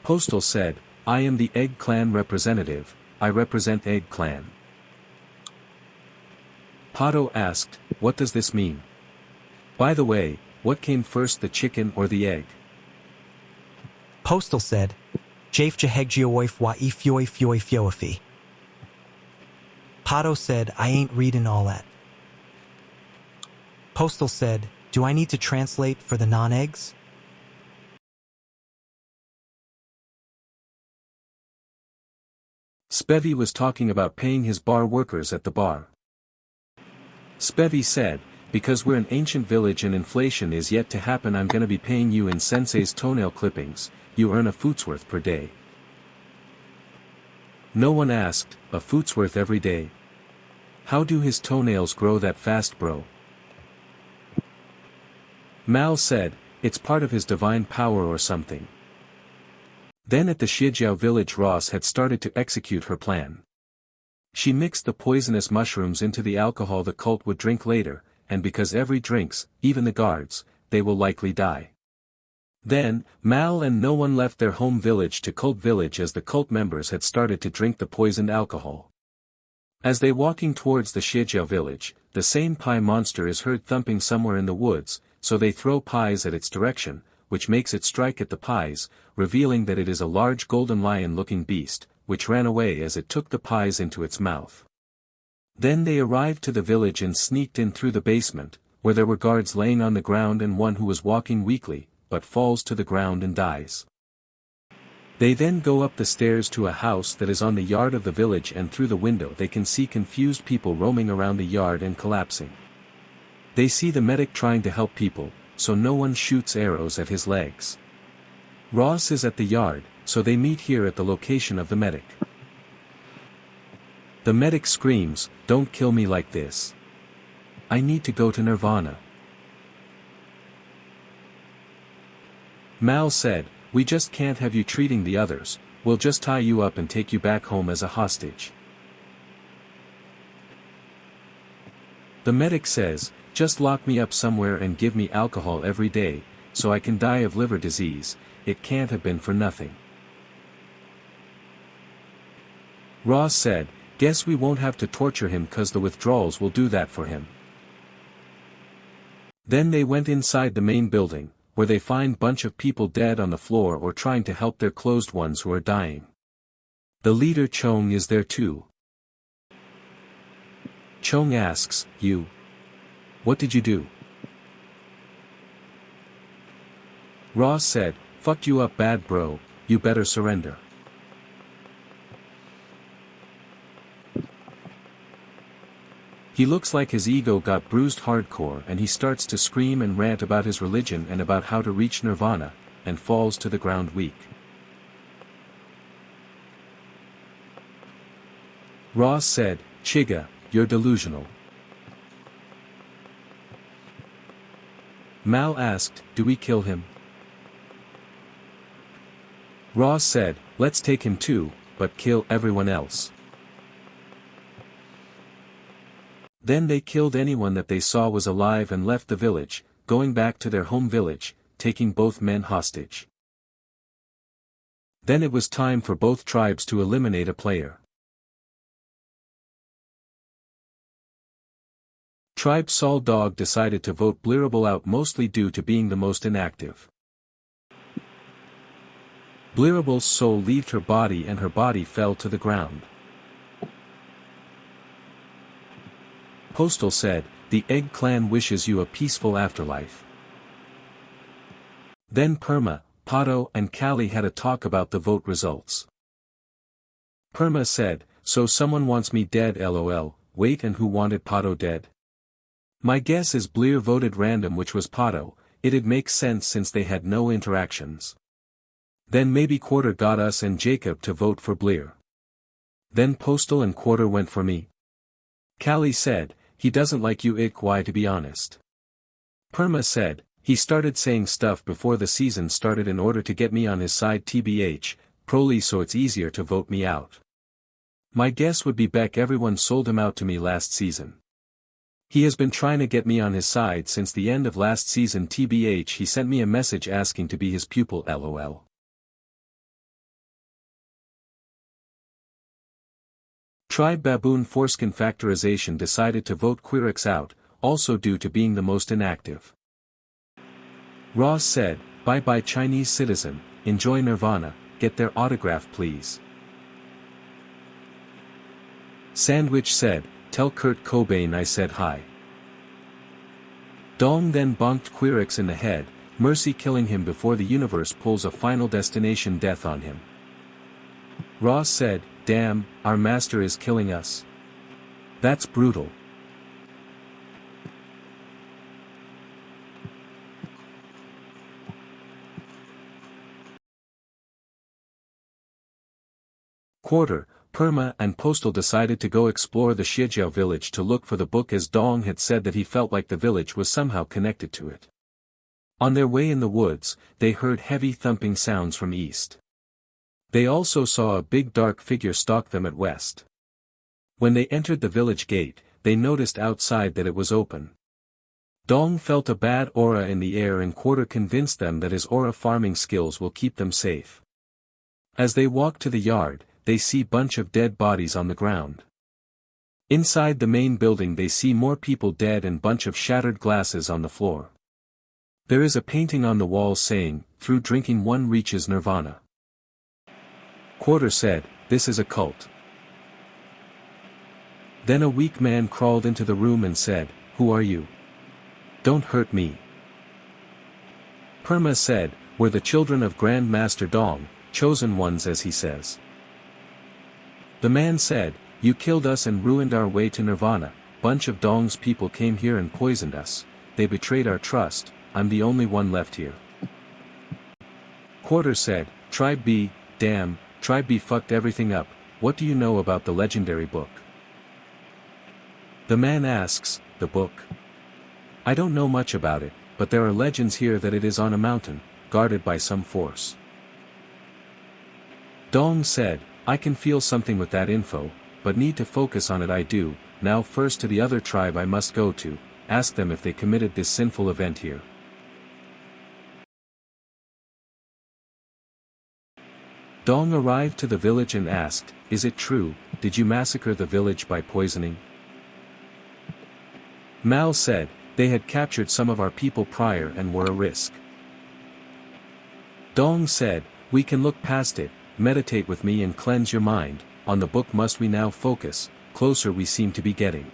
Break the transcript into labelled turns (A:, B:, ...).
A: Postal said, I am the Egg Clan representative, I represent Egg Clan. Pato asked, what does this mean? By the way, what came first, the chicken or the egg?
B: Postal said, Jafe jaheggeoif wa ifioi fioi fioifi. Pato said, I ain't reading all that. Postal said, do I need to translate for the non-eggs?
A: Spevy was talking about paying his bar workers at the bar. Spevy said, because we're an ancient village and inflation is yet to happen, I'm gonna be paying you in sensei's toenail clippings, you earn a footsworth per day. No one asked, a footsworth every day? How do his toenails grow that fast, bro? Mal said, it's part of his divine power or something. Then at the Shijiao village, Ross had started to execute her plan. She mixed the poisonous mushrooms into the alcohol the cult would drink later, and because every drinks, even the guards, they will likely die. Then, Mal and no one left their home village to cult village as the cult members had started to drink the poisoned alcohol. As they walking towards the Shijiao village, the same pie monster is heard thumping somewhere in the woods, so they throw pies at its direction, which makes it strike at the pies, revealing that it is a large golden lion-looking beast, which ran away as it took the pies into its mouth. Then they arrived to the village and sneaked in through the basement, where there were guards laying on the ground and one who was walking weakly, but falls to the ground and dies. They then go up the stairs to a house that is on the yard of the village, and through the window they can see confused people roaming around the yard and collapsing. They see the medic trying to help people, so no one shoots arrows at his legs. Ross is at the yard, so they meet here at the location of the medic. The medic screams, don't kill me like this. I need to go to Nirvana. Mal said, we just can't have you treating the others, we'll just tie you up and take you back home as a hostage. The medic says, just lock me up somewhere and give me alcohol every day, so I can die of liver disease, it can't have been for nothing. Ross said, guess we won't have to torture him cause the withdrawals will do that for him. Then they went inside the main building, where they find bunch of people dead on the floor or trying to help their closed ones who are dying. The leader Chong is there too. Chong asks, you. What did you do? Ross said, fucked you up bad bro, you better surrender. He looks like his ego got bruised hardcore and he starts to scream and rant about his religion and about how to reach nirvana, and falls to the ground weak. Ross said, Chiga, you're delusional. Mal asked, do we kill him? Ross said, let's take him too, but kill everyone else. Then they killed anyone that they saw was alive and left the village, going back to their home village, taking both men hostage. Then it was time for both tribes to eliminate a player. Tribe Sol Dog decided to vote Blearable out mostly due to being the most inactive. Blearable's soul left her body and her body fell to the ground. Postal said, the Egg Clan wishes you a peaceful afterlife. Then Perma, Pato and Callie had a talk about the vote results. Perma said, so someone wants me dead lol, wait, and who wanted Pato dead? My guess is Blear voted random, which was Pato, it'd make sense since they had no interactions. Then maybe Quarter got us and Jacob to vote for Blear. Then Postal and Quarter went for me. Callie said, he doesn't like you why to be honest. Perma said, he started saying stuff before the season started in order to get me on his side tbh, proly, so it's easier to vote me out. My guess would be Beck, everyone sold him out to me last season. He has been trying to get me on his side since the end of last season tbh, he sent me a message asking to be his pupil lol. Tribe Baboon Foreskin Factorization decided to vote Quirix out, also due to being the most inactive. Ross said, "Bye-bye Chinese citizen, enjoy Nirvana, get their autograph please." Sandwich said, "Tell Kurt Cobain I said hi." Dong then bonked Quirix in the head, Mercy killing him before the universe pulls a Final Destination death on him. Ross said, "Damn, our master is killing us. That's brutal." Quarter, Perma and Postal decided to go explore the Shijiao village to look for the book as Dong had said that he felt like the village was somehow connected to it. On their way in the woods, they heard heavy thumping sounds from east. They also saw a big dark figure stalk them at west. When they entered the village gate, they noticed outside that it was open. Dong felt a bad aura in the air and Quarter convinced them that his aura farming skills will keep them safe. As they walk to the yard, they see bunch of dead bodies on the ground. Inside the main building they see more people dead and bunch of shattered glasses on the floor. There is a painting on the wall saying, "Through drinking one reaches nirvana." Quarter said, "This is a cult." Then a weak man crawled into the room and said, "Who are you? Don't hurt me." Perma said, "We're the children of Grand Master Dong, chosen ones as he says." The man said, "You killed us and ruined our way to nirvana, bunch of Dong's people came here and poisoned us, they betrayed our trust, I'm the only one left here." Quarter said, "Tribe B, damn, Tribe B fucked everything up, what do you know about the legendary book?" The man asks, "The book? I don't know much about it, but there are legends here that it is on a mountain, guarded by some force." Dong said, "I can feel something with that info, but need to focus on it I do, now first to the other tribe I must go to, ask them if they committed this sinful event here." Dong arrived to the village and asked, "Is it true, did you massacre the village by poisoning?" Mal said, "They had captured some of our people prior and were a risk." Dong said, "We can look past it, meditate with me and cleanse your mind, on the book must we now focus, closer we seem to be getting."